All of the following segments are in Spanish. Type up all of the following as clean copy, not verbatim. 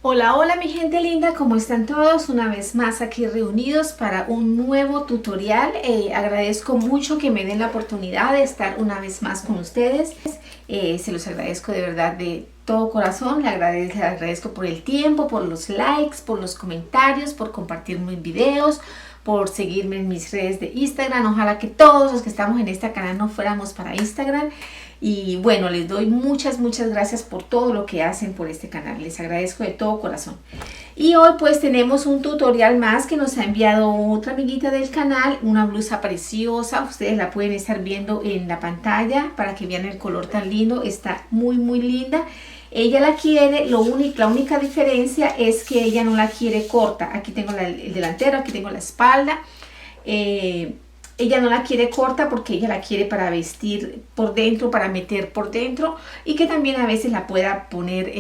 Hola, hola mi gente linda, ¿cómo están todos? Una vez más aquí reunidos para un nuevo tutorial. Agradezco mucho que me den la oportunidad de estar una vez más con ustedes. Se los agradezco de verdad de todo corazón. Le agradezco por el tiempo, por los likes, por los comentarios, por compartir mis videos, por seguirme en mis redes de Instagram. Ojalá que todos los que estamos en este canal no fuéramos para Instagram. Y bueno, les doy muchas gracias por todo lo que hacen por este canal. Les agradezco de todo corazón. Y hoy pues tenemos un tutorial más que nos ha enviado otra amiguita del canal. Una blusa preciosa. Ustedes la pueden estar viendo en la pantalla para que vean el color tan lindo. Está muy linda. Ella la quiere, la única diferencia es que ella no la quiere corta. Aquí tengo el delantero, aquí tengo la espalda. Ella no la quiere corta porque ella la quiere para vestir por dentro, para meter por dentro, y que también a veces la pueda poner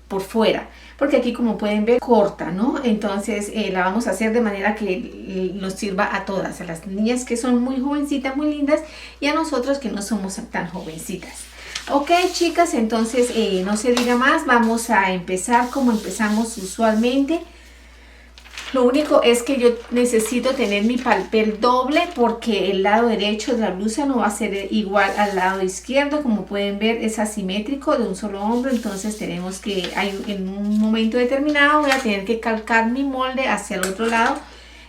por fuera, porque aquí como pueden ver corta, ¿no? Entonces la vamos a hacer de manera que nos sirva a todas, a las niñas que son muy jovencitas, muy lindas, y a nosotros que no somos tan jovencitas. Ok, chicas, entonces no se diga más, vamos a empezar como empezamos usualmente. Lo único es que yo necesito tener mi papel doble porque el lado derecho de la blusa no va a ser igual al lado izquierdo. Como pueden ver, es asimétrico de un solo hombro, entonces tenemos que, en un momento determinado voy a tener que calcar mi molde hacia el otro lado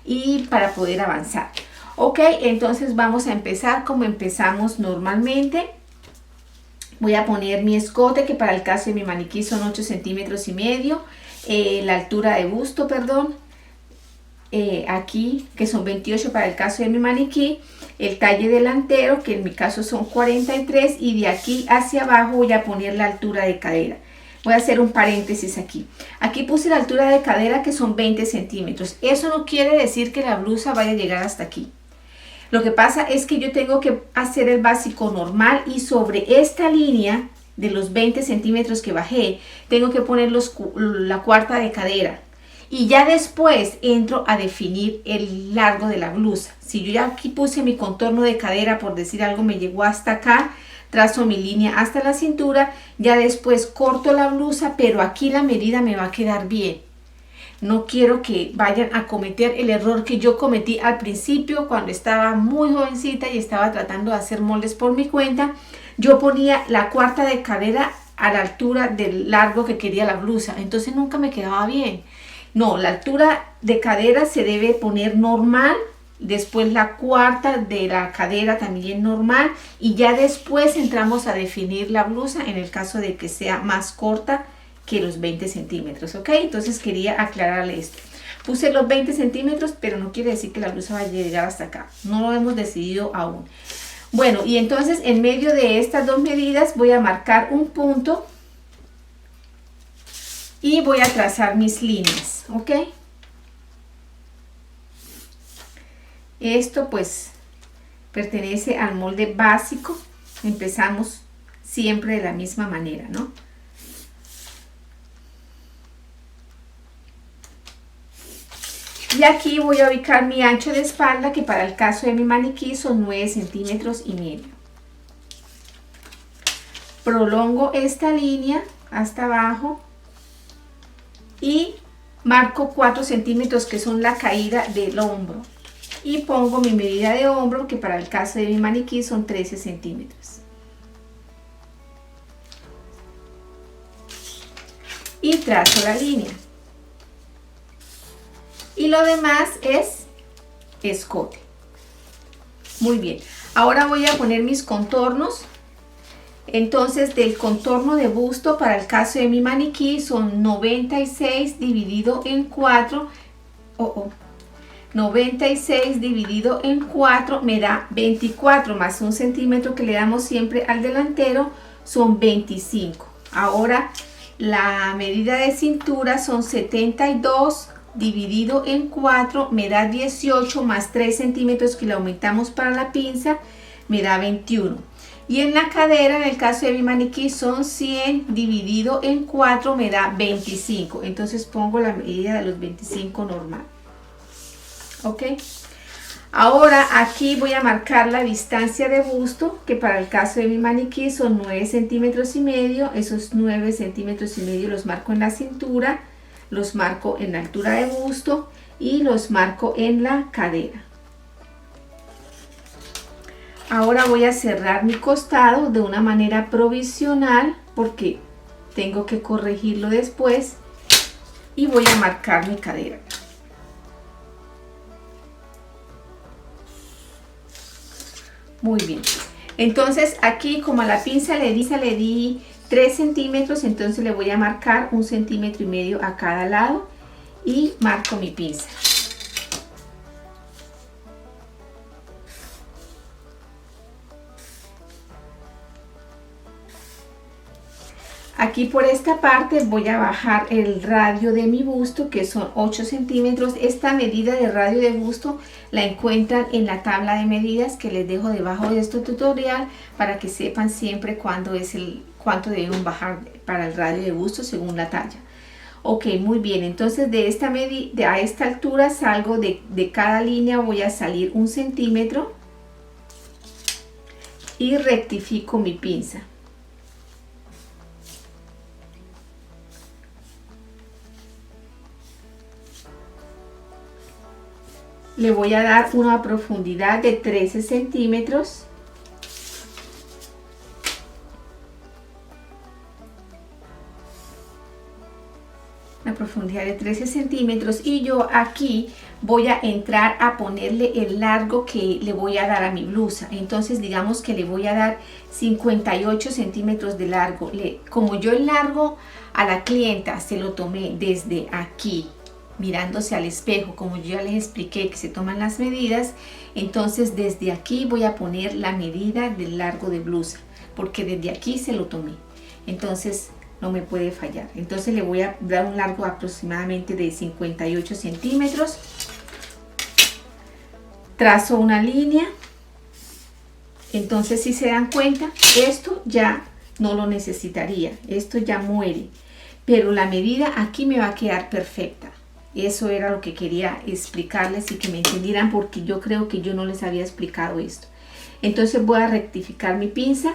y para poder avanzar. Ok, entonces vamos a empezar como empezamos normalmente. Voy a poner mi escote, que para el caso de mi maniquí son 8 centímetros y medio. La altura de busto, perdón. Aquí, que son 28 para el caso de mi maniquí. El talle delantero, que en mi caso son 43. Y de aquí hacia abajo voy a poner la altura de cadera. Voy a hacer un paréntesis aquí. Aquí puse la altura de cadera, que son 20 centímetros. Eso no quiere decir que la blusa vaya a llegar hasta aquí. Lo que pasa es que yo tengo que hacer el básico normal y sobre esta línea de los 20 centímetros que bajé, tengo que poner la cuarta de cadera. Y ya después entro a definir el largo de la blusa. Si yo ya aquí puse mi contorno de cadera, por decir algo, me llegó hasta acá, trazo mi línea hasta la cintura, ya después corto la blusa, pero aquí la medida me va a quedar bien. No quiero que vayan a cometer el error que yo cometí al principio cuando estaba muy jovencita y estaba tratando de hacer moldes por mi cuenta. Yo ponía la cuarta de cadera a la altura del largo que quería la blusa, entonces nunca me quedaba bien. No, la altura de cadera se debe poner normal, después la cuarta de la cadera también normal, y ya después entramos a definir la blusa en el caso de que sea más corta que los 20 centímetros, ¿ok? Entonces quería aclararle esto. Puse los 20 centímetros, pero no quiere decir que la blusa vaya a llegar hasta acá. No lo hemos decidido aún. Bueno, y entonces en medio de estas dos medidas voy a marcar un punto y voy a trazar mis líneas, ¿ok? Esto pues pertenece al molde básico. Empezamos siempre de la misma manera, ¿no? Y aquí voy a ubicar mi ancho de espalda, que para el caso de mi maniquí son 9 centímetros y medio. Prolongo esta línea hasta abajo y marco 4 centímetros, que son la caída del hombro. Y pongo mi medida de hombro, que para el caso de mi maniquí son 13 centímetros. Y trazo la línea. Y lo demás es escote. Muy bien. Ahora voy a poner mis contornos. Entonces, del contorno de busto para el caso de mi maniquí son 96 dividido en 4. 96 dividido en 4 me da 24, más un centímetro que le damos siempre al delantero, son 25. Ahora, la medida de cintura son 72 dividido en 4, me da 18, más 3 centímetros que le aumentamos para la pinza, me da 21. Y en la cadera, en el caso de mi maniquí, son 100 dividido en 4, me da 25. Entonces pongo la medida de los 25 normal. ¿Ok? Ahora aquí voy a marcar la distancia de busto, que para el caso de mi maniquí son 9 centímetros y medio. Esos 9 centímetros y medio los marco en la cintura. los marco en la altura de busto y los marco en la cadera. Ahora voy a cerrar mi costado de una manera provisional porque tengo que corregirlo después, y voy a marcar mi cadera. Muy bien, entonces aquí como a la pinza le di 3 centímetros, entonces le voy a marcar 1,5 centímetros a cada lado y marco mi pinza. Aquí por esta parte voy a bajar el radio de mi busto, que son 8 centímetros. Esta medida de radio de busto la encuentran en la tabla de medidas que les dejo debajo de este tutorial para que sepan siempre cuánto deben bajar para el radio de busto según la talla. Ok, muy bien, entonces de esta medida a esta altura salgo de cada línea, voy a salir 1 centímetro y rectifico mi pinza. Le voy a dar una profundidad de 13 centímetros. Una profundidad de 13 centímetros y yo aquí voy a entrar a ponerle el largo que le voy a dar a mi blusa. Entonces digamos que le voy a dar 58 centímetros de largo. Como yo el largo a la clienta se lo tomé desde aquí, mirándose al espejo, como yo ya les expliqué que se toman las medidas, entonces desde aquí voy a poner la medida del largo de blusa, porque desde aquí se lo tomé, entonces no me puede fallar. Entonces le voy a dar un largo aproximadamente de 58 centímetros, trazo una línea. Entonces si se dan cuenta, esto ya no lo necesitaría, esto ya muere, pero la medida aquí me va a quedar perfecta. Eso era lo que quería explicarles y que me entendieran, porque yo creo que yo no les había explicado esto. Entonces voy a rectificar mi pinza.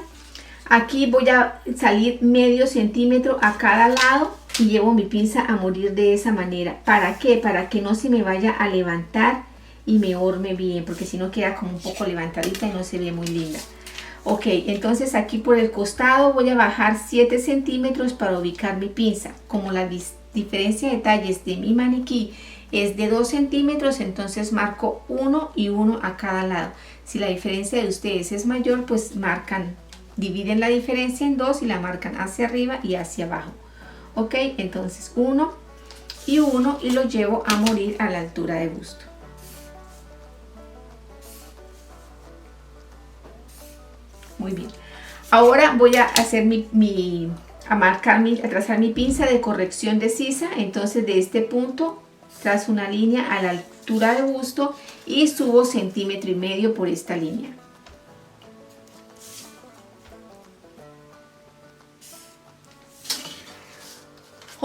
Aquí voy a salir medio centímetro a cada lado y llevo mi pinza a morir de esa manera. ¿Para qué? Para que no se me vaya a levantar y me horme bien, porque si no queda como un poco levantadita y no se ve muy linda. Ok, entonces aquí por el costado voy a bajar 7 centímetros para ubicar mi pinza. Como la diferencia de talles de mi maniquí es de 2 centímetros, entonces marco 1 y 1 a cada lado. Si la diferencia de ustedes es mayor, pues dividen la diferencia en 2 y la marcan hacia arriba y hacia abajo. Ok, entonces 1 y 1 y lo llevo a morir a la altura de busto. Muy bien, ahora voy a hacer a trazar mi pinza de corrección de sisa. Entonces de este punto trazo una línea a la altura de busto y subo 1,5 centímetros por esta línea.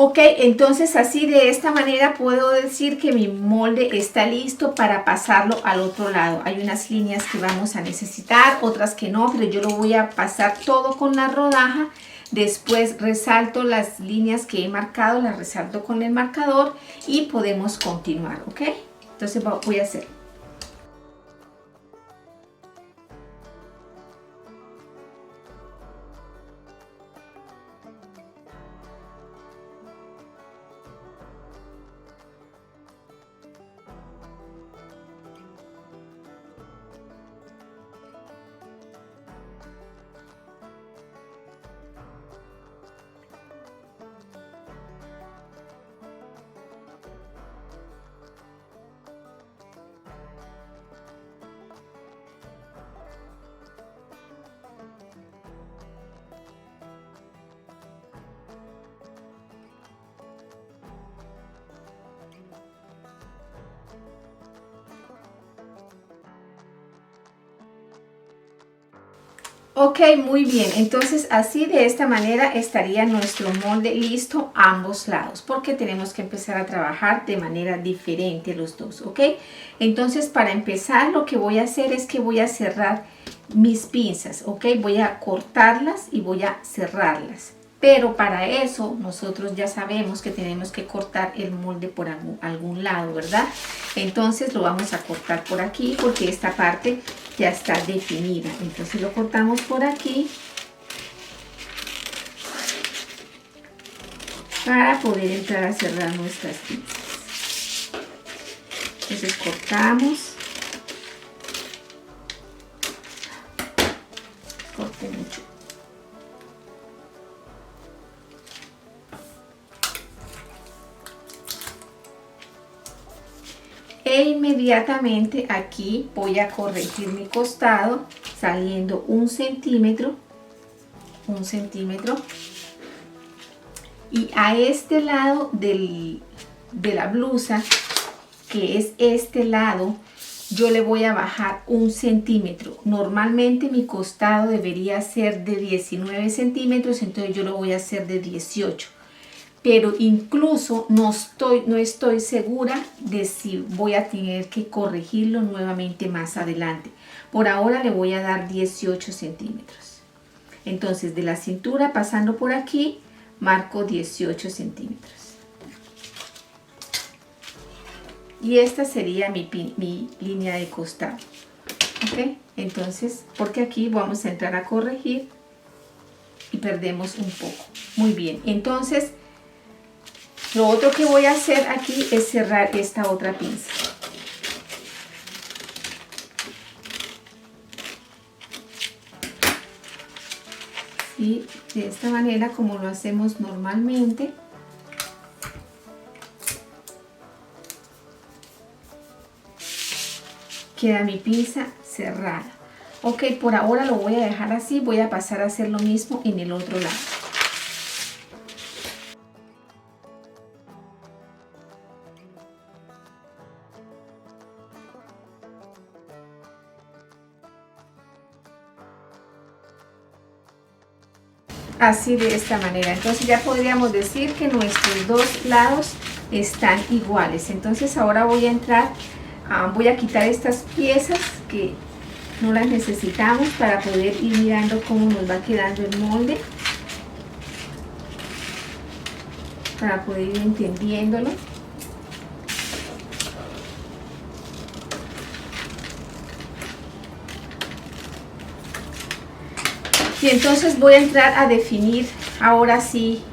Ok, entonces así de esta manera puedo decir que mi molde está listo para pasarlo al otro lado. Hay unas líneas que vamos a necesitar, otras que no, pero yo lo voy a pasar todo con la rodaja. Después resalto las líneas que he marcado, las resalto con el marcador y podemos continuar, ¿ok? Entonces voy a hacer. Ok, muy bien, entonces así de esta manera estaría nuestro molde listo a ambos lados, porque tenemos que empezar a trabajar de manera diferente los dos, ¿ok? Entonces para empezar lo que voy a hacer es que voy a cerrar mis pinzas, ¿ok? Voy a cortarlas y voy a cerrarlas. Pero para eso nosotros ya sabemos que tenemos que cortar el molde por algún lado, ¿verdad? Entonces lo vamos a cortar por aquí porque esta parte ya está definida. Entonces lo cortamos por aquí para poder entrar a cerrar nuestras pinzas. Entonces cortamos. Corte mucho. E inmediatamente aquí voy a corregir mi costado saliendo 1 centímetro. Y a este lado de la blusa, que es este lado, yo le voy a bajar 1 centímetro. Normalmente mi costado debería ser de 19 centímetros, entonces yo lo voy a hacer de 18. Pero incluso no estoy segura de si voy a tener que corregirlo nuevamente más adelante. Por ahora le voy a dar 18 centímetros. Entonces de la cintura pasando por aquí, marco 18 centímetros. Y esta sería mi línea de costado. ¿Ok? Entonces, porque aquí vamos a entrar a corregir y perdemos un poco. Muy bien, entonces lo otro que voy a hacer aquí es cerrar esta otra pinza. Y de esta manera, como lo hacemos normalmente. Queda mi pinza cerrada. Ok, por ahora lo voy a dejar así. Voy a pasar a hacer lo mismo en el otro lado. Así, de esta manera. Entonces ya podríamos decir que nuestros dos lados están iguales. Entonces ahora voy a entrar, voy a quitar estas piezas que no las necesitamos para poder ir mirando cómo nos va quedando el molde, para poder ir entendiéndolo. Y entonces voy a entrar a definir ahora sí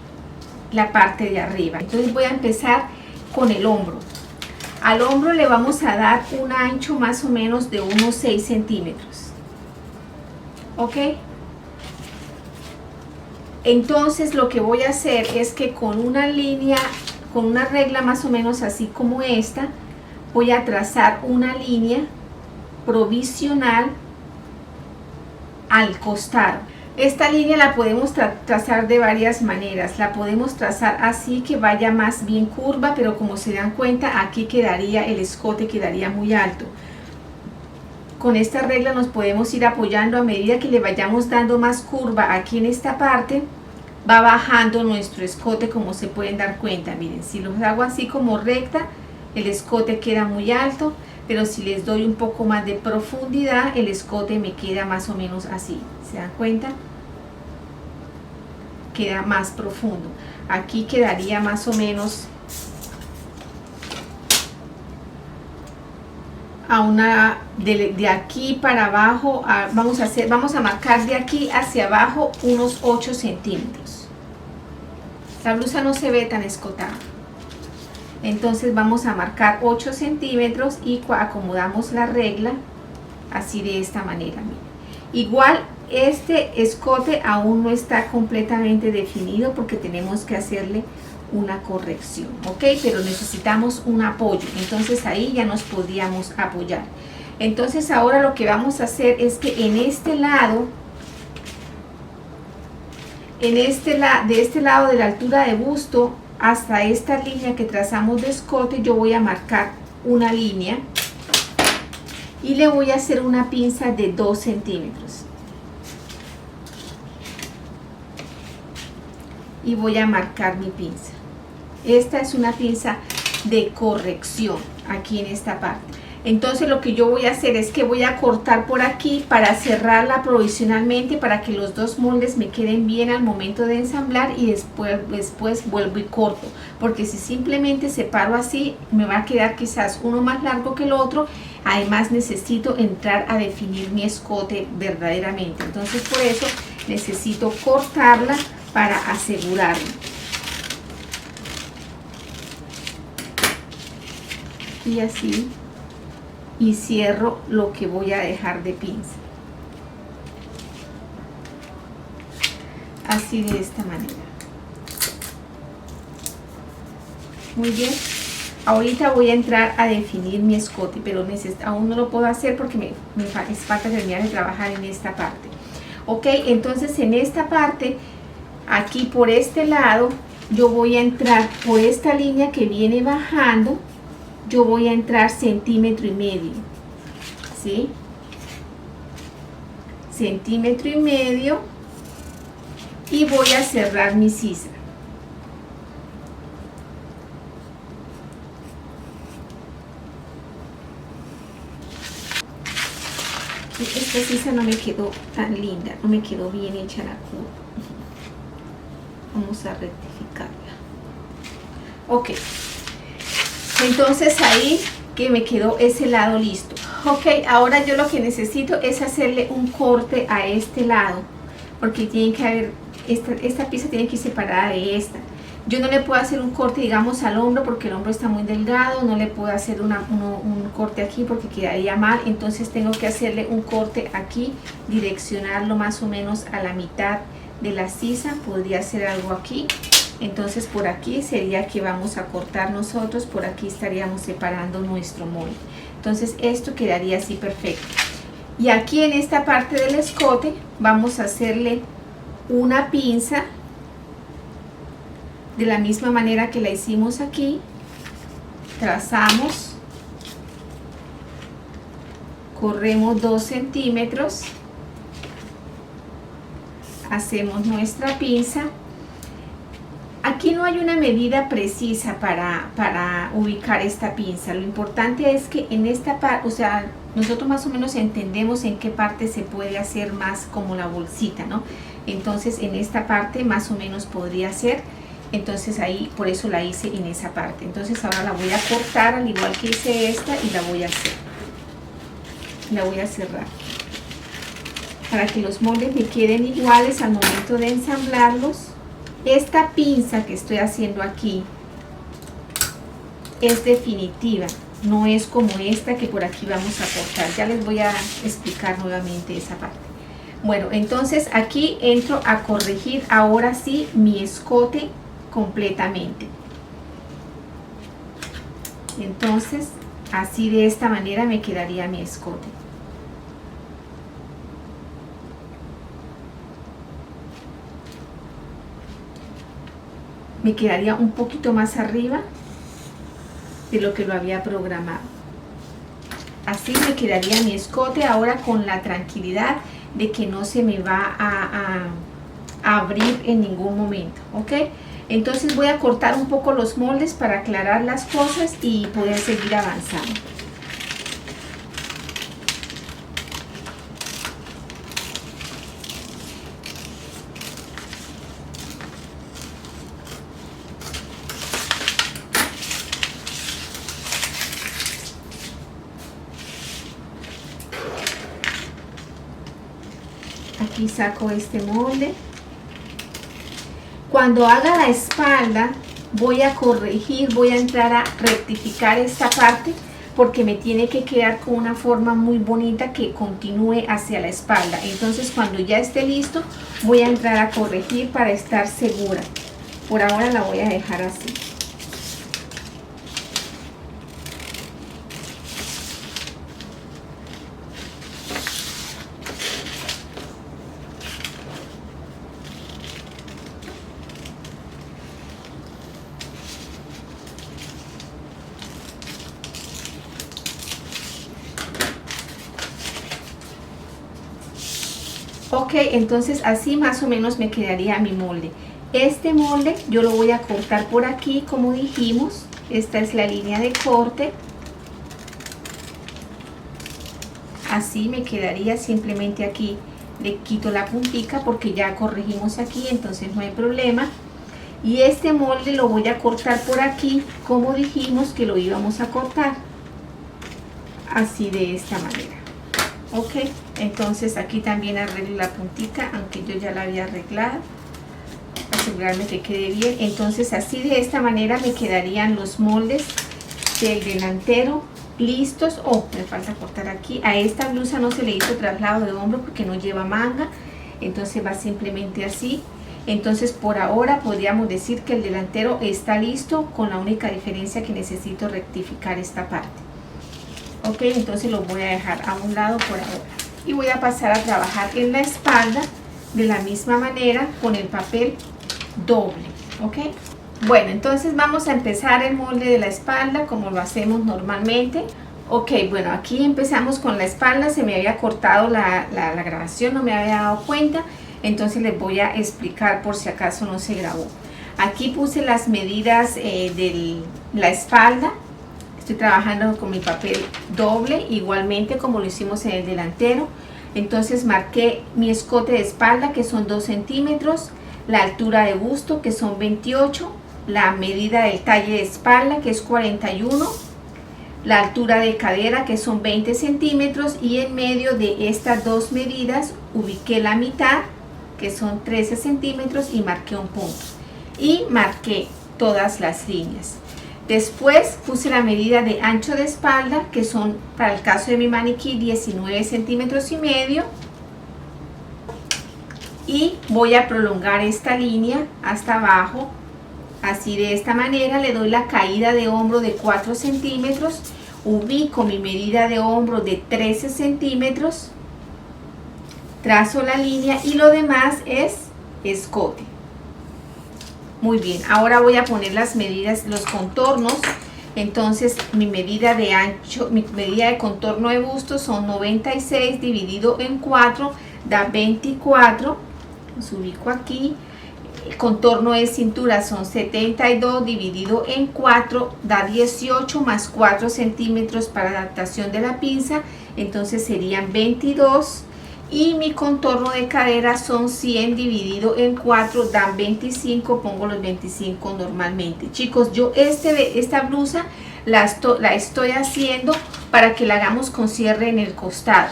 la parte de arriba. Entonces voy a empezar con el hombro. Al hombro le vamos a dar un ancho más o menos de unos 6 centímetros. ¿Ok? Entonces lo que voy a hacer es que con una línea, con una regla más o menos así como esta, voy a trazar una línea provisional al costado. Esta línea la podemos trazar de varias maneras. La podemos trazar así, que vaya más bien curva, pero como se dan cuenta, aquí quedaría el escote, quedaría muy alto. Con esta regla nos podemos ir apoyando a medida que le vayamos dando más curva aquí en esta parte, va bajando nuestro escote, como se pueden dar cuenta. Miren, si lo hago así como recta, el escote queda muy alto, pero si les doy un poco más de profundidad, el escote me queda más o menos así. ¿Se dan cuenta? Queda más profundo. Aquí quedaría más o menos a una de aquí para abajo, vamos a marcar de aquí hacia abajo unos 8 centímetros. La blusa no se ve tan escotada. Entonces vamos a marcar 8 centímetros y acomodamos la regla así, de esta manera. Igual este escote aún no está completamente definido porque tenemos que hacerle una corrección, ok, pero necesitamos un apoyo. Entonces ahí ya nos podríamos apoyar. Entonces ahora lo que vamos a hacer es que en este lado, de este lado de la altura de busto hasta esta línea que trazamos de escote, yo voy a marcar una línea y le voy a hacer una pinza de 2 centímetros y voy a marcar mi pinza. Esta es una pinza de corrección aquí en esta parte. Entonces lo que yo voy a hacer es que voy a cortar por aquí para cerrarla provisionalmente, para que los dos moldes me queden bien al momento de ensamblar, y después vuelvo y corto, porque si simplemente separo así me va a quedar quizás uno más largo que el otro. Además necesito entrar a definir mi escote verdaderamente, entonces por eso necesito cortarla para asegurarlo. Y así, y cierro lo que voy a dejar de pinza, así de esta manera. Muy bien, ahorita voy a entrar a definir mi escote, pero aún no lo puedo hacer porque me falta terminar de trabajar en esta parte. Ok, entonces en esta parte, aquí por este lado, yo voy a entrar por esta línea que viene bajando. Yo voy a entrar 1,5 centímetros, ¿sí? 1,5 centímetros, y voy a cerrar mi sisa. Esta sisa no me quedó tan linda, no me quedó bien hecha la curva. Vamos a rectificarla. Ok. Entonces ahí que me quedó ese lado listo. Ok, ahora yo lo que necesito es hacerle un corte a este lado, porque tiene que haber, esta pieza tiene que ir separada de esta. Yo no le puedo hacer un corte, digamos, al hombro, porque el hombro está muy delgado. No le puedo hacer un corte aquí porque quedaría mal. Entonces tengo que hacerle un corte aquí, direccionarlo más o menos a la mitad de la sisa. Podría hacer algo aquí. Entonces por aquí sería que vamos a cortar nosotros, por aquí estaríamos separando nuestro molde. Entonces esto quedaría así perfecto. Y aquí en esta parte del escote vamos a hacerle una pinza de la misma manera que la hicimos aquí. Trazamos, corremos 2 centímetros, hacemos nuestra pinza. Aquí no hay una medida precisa para ubicar esta pinza. Lo importante es que en esta parte, o sea, nosotros más o menos entendemos en qué parte se puede hacer más como la bolsita, ¿no? Entonces en esta parte más o menos podría ser. Entonces ahí, por eso la hice en esa parte. Entonces ahora la voy a cortar al igual que hice esta, y la voy a hacer. La voy a cerrar, para que los moldes me queden iguales al momento de ensamblarlos. Esta pinza que estoy haciendo aquí es definitiva, no es como esta que por aquí vamos a cortar. Ya les voy a explicar nuevamente esa parte. Bueno, entonces aquí entro a corregir ahora sí mi escote completamente. Entonces así de esta manera me quedaría mi escote. Me quedaría un poquito más arriba de lo que lo había programado. Así me quedaría mi escote, ahora con la tranquilidad de que no se me va a abrir en ningún momento, ¿ok? Entonces voy a cortar un poco los moldes para aclarar las cosas y poder seguir avanzando. Aquí saco este molde. Cuando haga la espalda voy a corregir, voy a entrar a rectificar esta parte, porque me tiene que quedar con una forma muy bonita que continúe hacia la espalda. Entonces cuando ya esté listo voy a entrar a corregir para estar segura. Por ahora la voy a dejar así. Ok, entonces así más o menos me quedaría mi molde. Este molde yo lo voy a cortar por aquí, como dijimos. Esta es la línea de corte. así me quedaría. Simplemente aquí le quito la puntica porque ya corregimos aquí, entonces no hay problema. Y este molde lo voy a cortar por aquí, como dijimos que lo íbamos a cortar, así de esta manera. Ok, entonces aquí también arreglo la puntica, aunque yo ya la había arreglado, asegurarme que quede bien. Entonces así de esta manera me quedarían los moldes del delantero listos. Me falta cortar aquí. A esta blusa no se le hizo traslado de hombro porque no lleva manga, entonces va simplemente así. Entonces por ahora podríamos decir que el delantero está listo, con la única diferencia que necesito rectificar esta parte. Ok, entonces lo voy a dejar a un lado por ahora y voy a pasar a trabajar en la espalda de la misma manera con el papel doble. Ok, bueno, entonces vamos a empezar el molde de la espalda como lo hacemos normalmente. Ok, bueno, aquí empezamos con la espalda. Se me había cortado la grabación, no me había dado cuenta, entonces les voy a explicar por si acaso no se grabó. Aquí puse las medidas de la espalda. Estoy trabajando con mi papel doble, igualmente como lo hicimos en el delantero. Entonces marqué mi escote de espalda, que son 2 centímetros, la altura de busto, que son 28, la medida del talle de espalda, que es 41, la altura de cadera, que son 20 centímetros, y en medio de estas dos medidas ubiqué la mitad, que son 13 centímetros, y marqué un punto. Y marqué todas las líneas. Después puse la medida de ancho de espalda, que son, para el caso de mi maniquí, 19 centímetros y medio. Y voy a prolongar esta línea hasta abajo. Así de esta manera le doy la caída de hombro de 4 centímetros. Ubico mi medida de hombro de 13 centímetros. Trazo la línea y lo demás es escote. Muy bien, ahora voy a poner las medidas, los contornos. Entonces mi medida de ancho, mi medida de contorno de busto son 96 dividido en 4, da 24. Los ubico aquí. El contorno de cintura son 72 dividido en 4, da 18, más 4 centímetros para adaptación de la pinza, entonces serían 22. Y mi contorno de cadera son 100 dividido en 4, dan 25, pongo los 25 normalmente. Chicos, yo esta blusa la estoy haciendo para que la hagamos con cierre en el costado,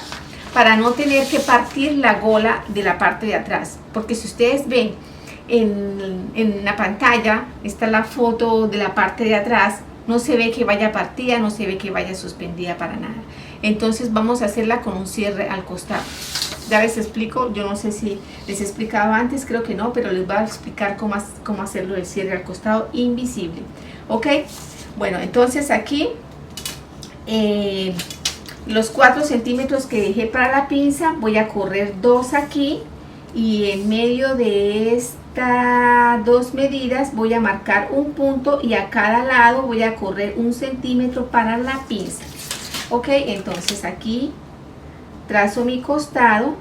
para no tener que partir la gola de la parte de atrás, porque si ustedes ven en la pantalla, está la foto de la parte de atrás, no se ve que vaya partida, no se ve que vaya suspendida para nada. Entonces vamos a hacerla con un cierre al costado. Ya les explico, yo no sé si les he explicado antes, creo que no, pero les voy a explicar cómo hacerlo del cierre al costado invisible. Ok, bueno, entonces aquí los 4 centímetros que dejé para la pinza, voy a correr 2 aquí, y en medio de estas dos medidas voy a marcar un punto, y a cada lado voy a correr 1 centímetro para la pinza. Ok, entonces aquí trazo mi costado,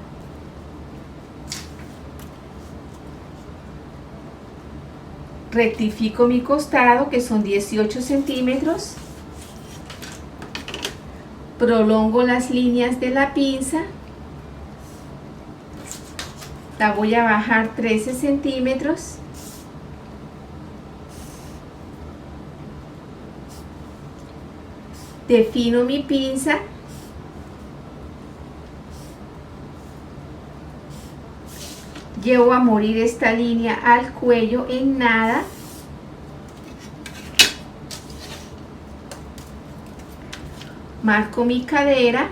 rectifico mi costado, que son 18 centímetros, prolongo las líneas de la pinza, la voy a bajar 13 centímetros, defino mi pinza, llevo a morir esta línea al cuello en nada, marco mi cadera,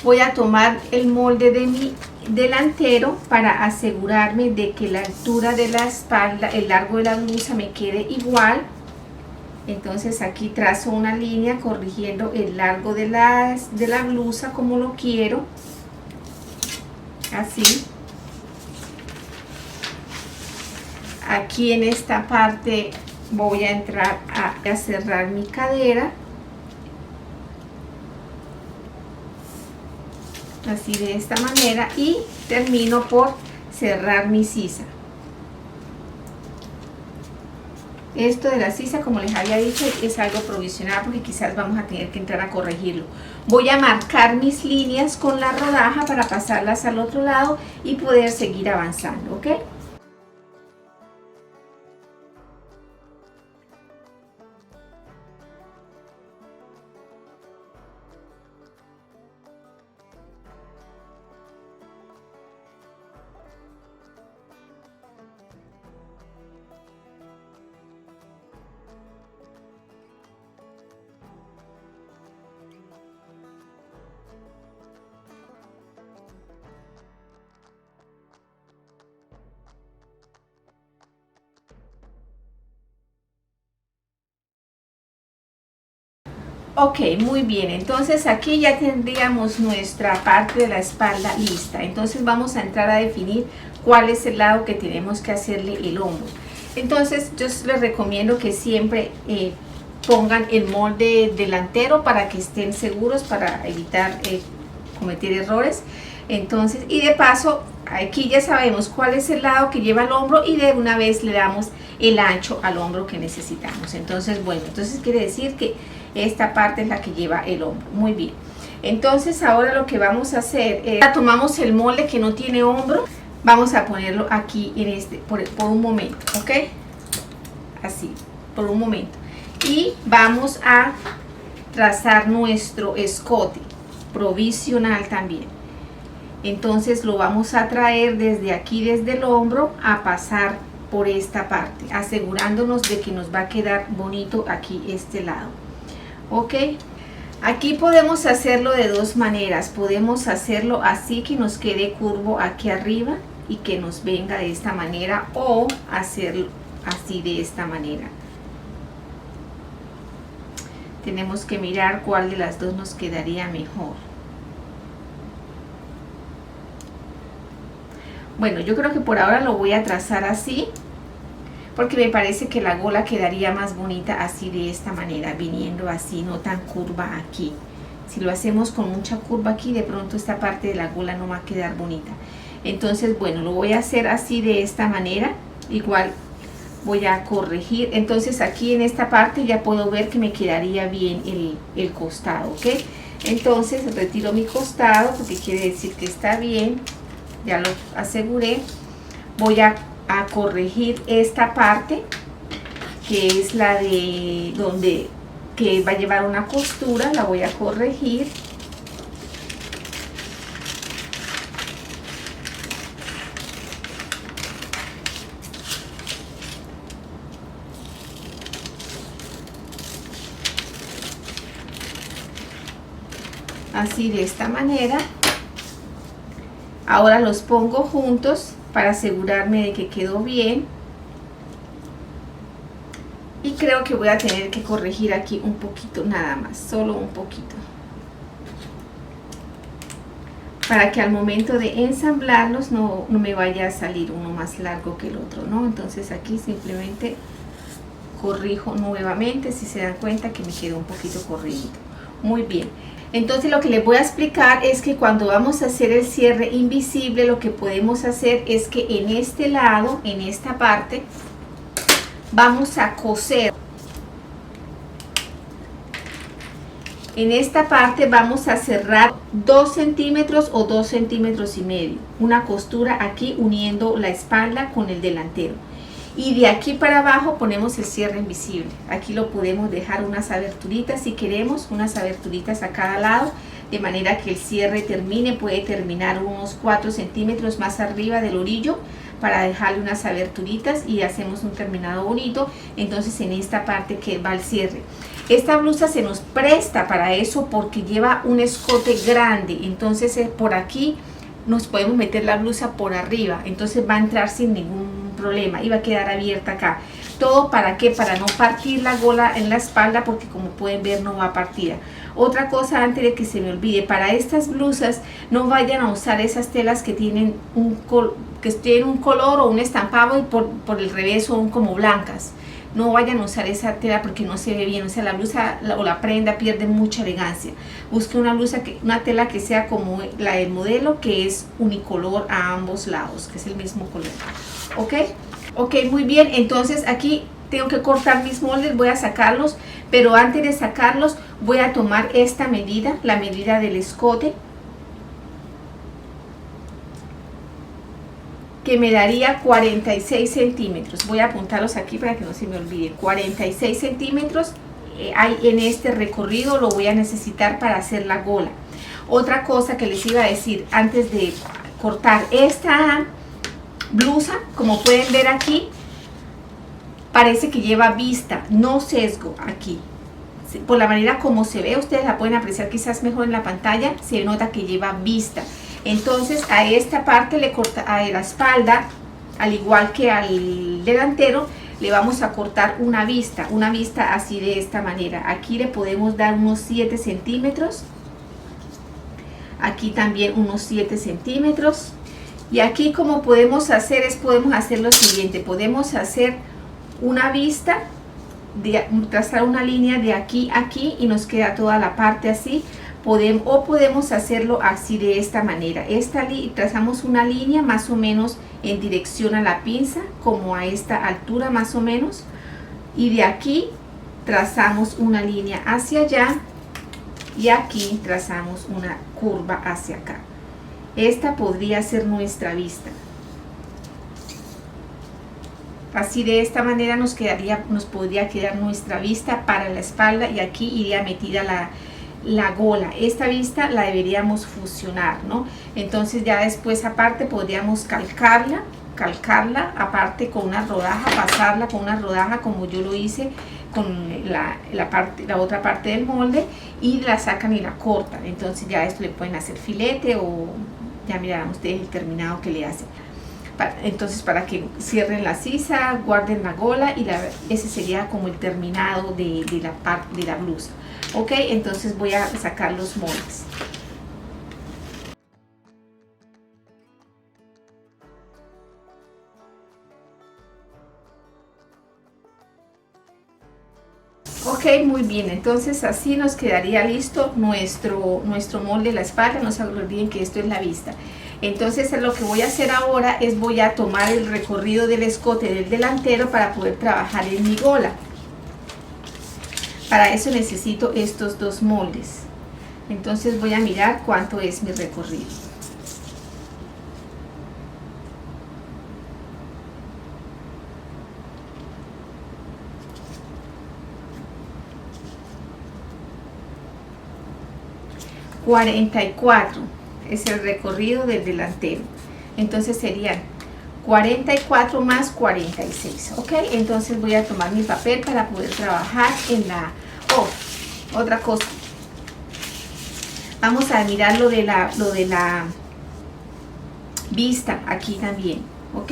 voy a tomar el molde de mi delantero para asegurarme de que la altura de la espalda, el largo de la blusa me quede igual. Entonces aquí trazo una línea corrigiendo el largo de la blusa como lo quiero, así. Aquí en esta parte voy a entrar a cerrar mi cadera, así de esta manera, y termino por cerrar mi sisa. Esto de la sisa, como les había dicho, es algo provisional porque quizás vamos a tener que entrar a corregirlo. Voy a marcar mis líneas con la rodaja para pasarlas al otro lado y poder seguir avanzando, ¿ok? Ok, muy bien, entonces aquí ya tendríamos nuestra parte de la espalda lista. Entonces vamos a entrar a definir cuál es el lado que tenemos que hacerle el hombro. Entonces yo les recomiendo que siempre pongan el molde delantero para que estén seguros, para evitar cometer errores. Entonces, y de paso, aquí ya sabemos cuál es el lado que lleva el hombro y de una vez le damos el ancho al hombro que necesitamos. Entonces, bueno, entonces quiere decir que esta parte es la que lleva el hombro. Muy bien. Entonces ahora lo que vamos a hacer es, tomamos el molde que no tiene hombro, vamos a ponerlo aquí en este, por un momento, ¿ok? Así, por un momento. Y vamos a trazar nuestro escote provisional también. Entonces lo vamos a traer desde aquí, desde el hombro, a pasar por esta parte, asegurándonos de que nos va a quedar bonito aquí este lado. Ok, aquí podemos hacerlo de dos maneras. Podemos hacerlo así, que nos quede curvo aquí arriba y que nos venga de esta manera, o hacerlo así, de esta manera. Tenemos que mirar cuál de las dos nos quedaría mejor. Bueno, yo creo que por ahora lo voy a trazar así, porque me parece que la gola quedaría más bonita así, de esta manera, viniendo así, no tan curva aquí. Si lo hacemos con mucha curva aquí, de pronto esta parte de la gola no va a quedar bonita. Entonces, bueno, lo voy a hacer así, de esta manera. Igual voy a corregir. Entonces aquí en esta parte ya puedo ver que me quedaría bien el costado, ¿ok? Entonces retiro mi costado porque quiere decir que está bien. Ya lo aseguré. Voy a corregir esta parte, que es la de donde que va a llevar una costura. La voy a corregir. Así, de esta manera. Ahora los pongo juntos para asegurarme de que quedó bien. Y creo que voy a tener que corregir aquí un poquito, nada más, solo un poquito, para que al momento de ensamblarlos no me vaya a salir uno más largo que el otro, ¿no? Entonces aquí simplemente corrijo nuevamente, si se dan cuenta que me quedó un poquito corridito. Muy bien. Entonces lo que les voy a explicar es que cuando vamos a hacer el cierre invisible, lo que podemos hacer es que en este lado, en esta parte, vamos a coser. En esta parte vamos a cerrar 2 centímetros o 2 centímetros y medio. Una costura aquí uniendo la espalda con el delantero. Y de aquí para abajo ponemos el cierre invisible. Aquí lo podemos dejar unas aberturitas si queremos, unas aberturitas a cada lado, de manera que el cierre termine, puede terminar unos 4 centímetros más arriba del orillo, para dejarle unas aberturitas y hacemos un terminado bonito. Entonces en esta parte que va el cierre. Esta blusa se nos presta para eso porque lleva un escote grande, entonces por aquí nos podemos meter la blusa por arriba, entonces va a entrar sin ningún problema y va a quedar abierta acá. Todo para qué, para no partir la gola en la espalda, porque como pueden ver no va partida. Otra cosa antes de que se me olvide, para estas blusas no vayan a usar esas telas que tienen un color o un estampado y por el revés son como blancas. No vayan a usar esa tela porque no se ve bien, o sea, la blusa o la prenda pierde mucha elegancia. Busque una una tela que sea como la del modelo, que es unicolor a ambos lados, que es el mismo color. ¿Ok? Ok, muy bien. Entonces aquí tengo que cortar mis moldes, voy a sacarlos, pero antes de sacarlos voy a tomar esta medida, la medida del escote, que me daría 46 centímetros. Voy a apuntarlos aquí para que no se me olvide. 46 centímetros hay en este recorrido, lo voy a necesitar para hacer la gola. Otra cosa que les iba a decir antes de cortar esta blusa, como pueden ver aquí, parece que lleva vista, no sesgo aquí. Por la manera como se ve, ustedes la pueden apreciar quizás mejor en la pantalla, se nota que lleva vista. Entonces a esta parte le corta, a la espalda, al igual que al delantero, le vamos a cortar una vista así de esta manera. Aquí le podemos dar unos 7 centímetros, aquí también unos 7 centímetros. Y aquí como podemos hacer podemos hacer lo siguiente, podemos hacer una vista, trazar una línea de aquí a aquí y nos queda toda la parte así. Podemos hacerlo así de esta manera. Trazamos una línea más o menos en dirección a la pinza, como a esta altura más o menos, y de aquí trazamos una línea hacia allá y aquí trazamos una curva hacia acá. Esta podría ser nuestra vista. Así de esta manera nos podría quedar nuestra vista para la espalda, y aquí iría metida la gola. Esta vista la deberíamos fusionar, ¿no? Entonces ya después aparte podríamos calcarla aparte con una rodaja, pasarla con una rodaja como yo lo hice con la otra parte del molde, y la sacan y la cortan. Entonces ya esto le pueden hacer filete o ya mirarán ustedes el terminado que le hacen. Entonces para que cierren la sisa, guarden la gola, y ese sería como el terminado de la parte de la blusa. Ok, entonces voy a sacar los moldes. Ok, muy bien, entonces así nos quedaría listo nuestro molde de la espalda. No se olviden que esto es la vista. Entonces lo que voy a hacer ahora es voy a tomar el recorrido del escote del delantero para poder trabajar en mi gola. Para eso necesito estos dos moldes. Entonces voy a mirar cuánto es mi recorrido. ...44 es el recorrido del delantero. Entonces serían 44 más 46. Ok, entonces voy a tomar mi papel para poder trabajar en la... otra cosa, vamos a mirar lo de la vista aquí también. Ok,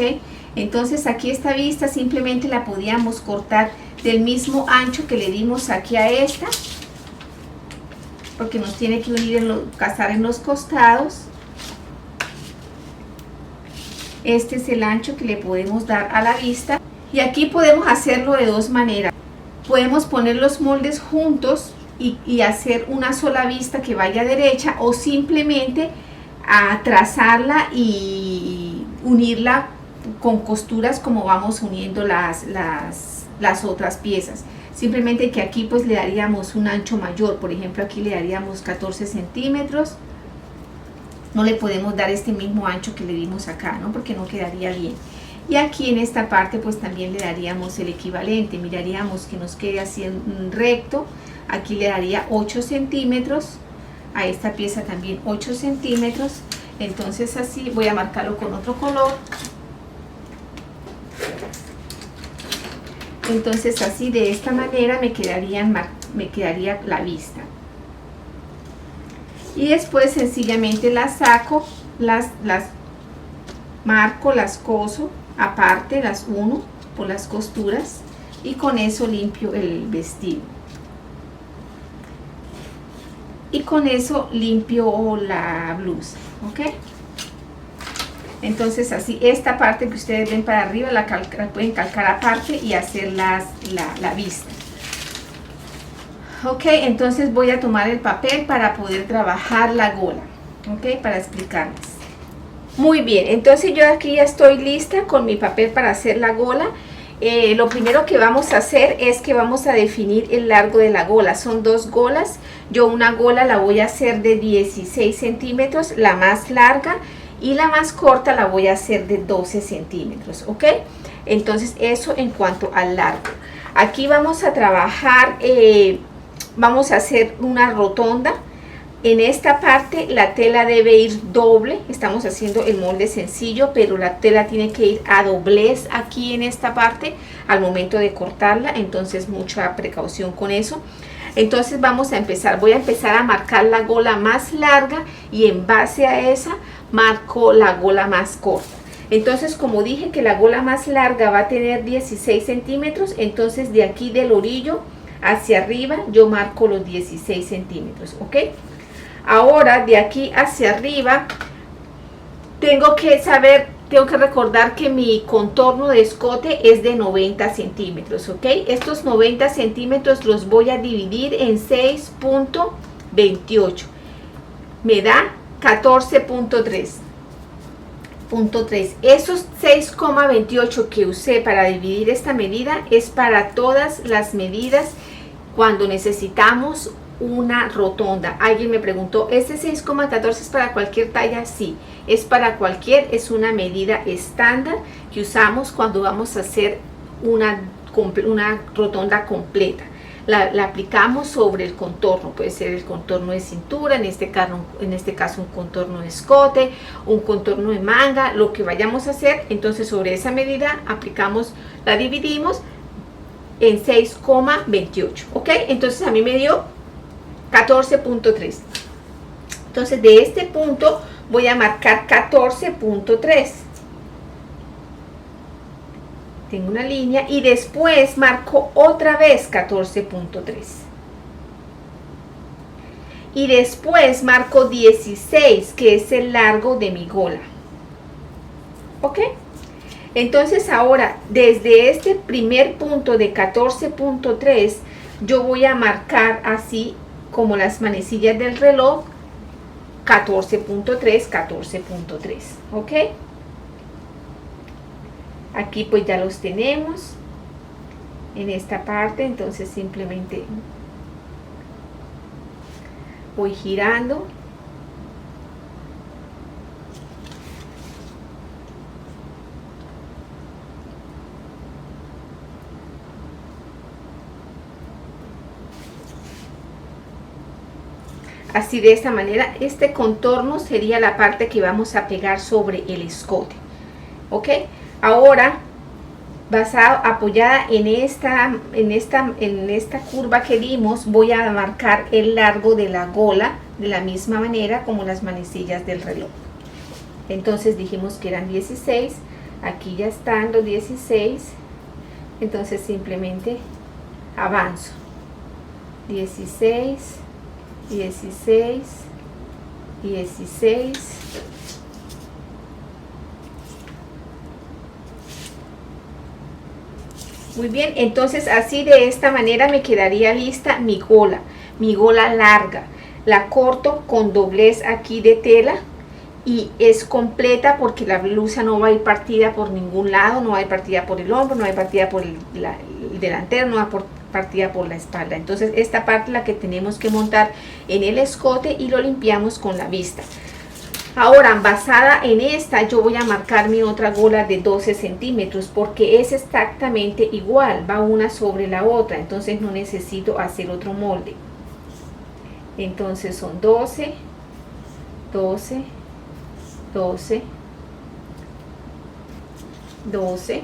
entonces aquí esta vista simplemente la podíamos cortar del mismo ancho que le dimos aquí a esta, porque nos tiene que unir casar en los costados. Este es el ancho que le podemos dar a la vista, y aquí podemos hacerlo de dos maneras. Podemos poner los moldes juntos y hacer una sola vista que vaya derecha, o simplemente a trazarla y unirla con costuras como vamos uniendo las otras piezas. Simplemente que aquí pues le daríamos un ancho mayor. Por ejemplo, aquí le daríamos 14 centímetros. No le podemos dar este mismo ancho que le dimos acá, ¿no? Porque no quedaría bien. Y aquí en esta parte pues también le daríamos el equivalente. Miraríamos que nos quede así en recto. Aquí le daría 8 centímetros. A esta pieza también 8 centímetros. Entonces así voy a marcarlo con otro color. Entonces así de esta manera me quedaría la vista. Y después sencillamente las saco, las marco, las coso aparte, las uno por las costuras, y con eso limpio el vestido. Y con eso limpio la blusa. ¿Ok? Entonces así esta parte que ustedes ven para arriba la pueden calcar aparte y hacer la vista. Ok, entonces voy a tomar el papel para poder trabajar la gola. Ok, para explicarles. Muy bien, entonces yo aquí ya estoy lista con mi papel para hacer la gola. Lo primero que vamos a hacer es que vamos a definir el largo de la gola. Son 2 golas. Yo una gola la voy a hacer de 16 centímetros, la más larga, y la más corta la voy a hacer de 12 centímetros, ¿ok? Entonces eso en cuanto al largo. Aquí vamos a trabajar, vamos a hacer una rotonda. En esta parte la tela debe ir doble. Estamos haciendo el molde sencillo, pero la tela tiene que ir a doblez aquí en esta parte al momento de cortarla. Entonces mucha precaución con eso. Entonces vamos a empezar. Voy a empezar a marcar la gola más larga y en base a esa marco la gola más corta. Entonces, como dije que la gola más larga va a tener 16 centímetros, entonces de aquí del orillo hacia arriba yo marco los 16 centímetros, ¿ok? Ahora de aquí hacia arriba tengo que recordar que mi contorno de escote es de 90 centímetros, ¿ok? Estos 90 centímetros los voy a dividir en 6.28. Me da 14.3. Esos 6,28 que usé para dividir esta medida es para todas las medidas cuando necesitamos una rotonda. Alguien me preguntó, ¿este 6,14 es para cualquier talla? Sí, es para cualquier, es una medida estándar que usamos cuando vamos a hacer una rotonda completa. La aplicamos sobre el contorno, puede ser el contorno de cintura, en este caso un contorno de escote, un contorno de manga, lo que vayamos a hacer. Entonces sobre esa medida aplicamos, la dividimos en 6,28, ¿ok? Entonces a mí me dio 14.3. Entonces de este punto voy a marcar 14.3. Tengo una línea y después marco otra vez 14.3. Y después marco 16, que es el largo de mi gola. ¿Ok? Entonces ahora, desde este primer punto de 14.3, yo voy a marcar así como las manecillas del reloj, 14.3, 14.3. ¿Ok? Aquí pues ya los tenemos en esta parte, entonces simplemente voy girando. Así, de esta manera, este contorno sería la parte que vamos a pegar sobre el escote. ¿Ok? Ahora, apoyada en esta curva que dimos, voy a marcar el largo de la gola de la misma manera como las manecillas del reloj. Entonces dijimos que eran 16, aquí ya están los 16, entonces simplemente avanzo. 16, 16, 16. Muy bien, entonces así de esta manera me quedaría lista mi gola larga. La corto con doblez aquí de tela y es completa porque la blusa no va a ir partida por ningún lado, no va a ir partida por el hombro, no va a ir partida por el delantero, no va a ir partida por la espalda. Entonces esta parte la que tenemos que montar en el escote y lo limpiamos con la vista. Ahora, basada en esta, yo voy a marcar mi otra gola de 12 centímetros porque es exactamente igual, va una sobre la otra, entonces no necesito hacer otro molde. Entonces son 12, 12, 12, 12,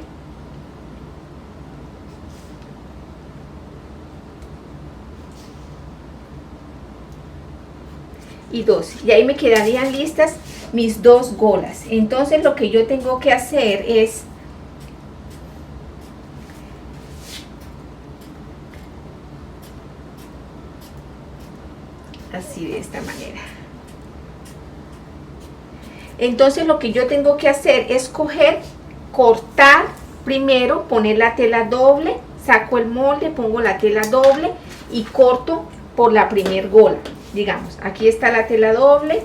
y 12, y ahí me quedarían listas mis dos golas. Entonces lo que yo tengo que hacer es así, de esta manera. Entonces lo que yo tengo que hacer es cortar primero, poner la tela doble, saco el molde, pongo la tela doble y corto por la primer gola. Digamos, aquí está la tela doble,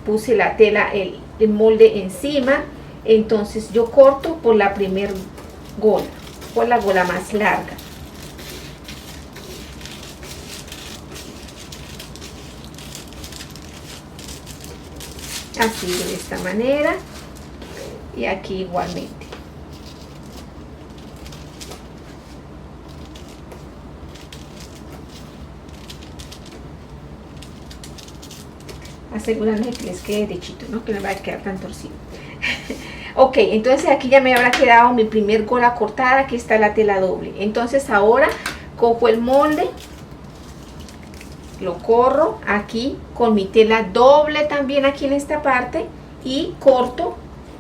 puse la tela, el molde encima, entonces yo corto por la primer gola, con la gola más larga. Así, de esta manera, y aquí igualmente. Asegurarme que les quede derechito, ¿no? Que no va a quedar tan torcido. Ok, entonces aquí ya me habrá quedado mi primer gola cortada. Aquí está la tela doble. Entonces ahora cojo el molde, lo corro aquí con mi tela doble también aquí en esta parte y corto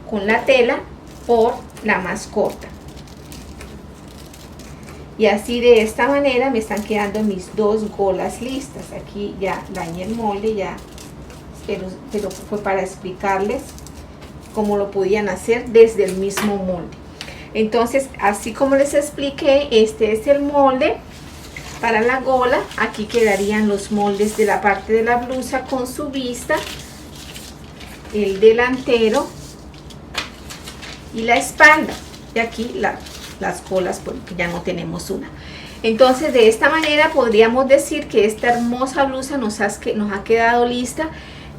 con la tela por la más corta. Y así de esta manera me están quedando mis dos golas listas. Aquí ya dañé el molde, ya, pero fue para explicarles cómo lo podían hacer desde el mismo molde. Entonces, así como les expliqué, este es el molde para la gola. Aquí quedarían los moldes de la parte de la blusa con su vista, el delantero y la espalda. Y aquí las colas, porque ya no tenemos una. Entonces, de esta manera podríamos decir que esta hermosa blusa nos ha quedado lista.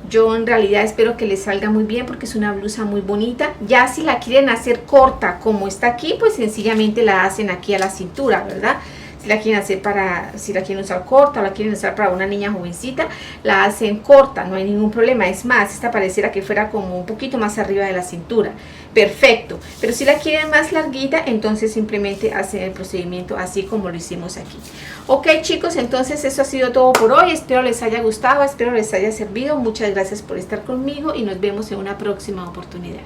Yo en realidad espero que les salga muy bien porque es una blusa muy bonita. Ya si la quieren hacer corta como está aquí, pues sencillamente la hacen aquí a la cintura, ¿verdad? Si la quieren hacer si la quieren usar corta o la quieren usar para una niña jovencita, la hacen corta, no hay ningún problema. Es más, esta pareciera que fuera como un poquito más arriba de la cintura. Perfecto. Pero si la quieren más larguita, entonces simplemente hacen el procedimiento así como lo hicimos aquí. Ok, chicos, entonces eso ha sido todo por hoy. Espero les haya gustado, espero les haya servido. Muchas gracias por estar conmigo y nos vemos en una próxima oportunidad.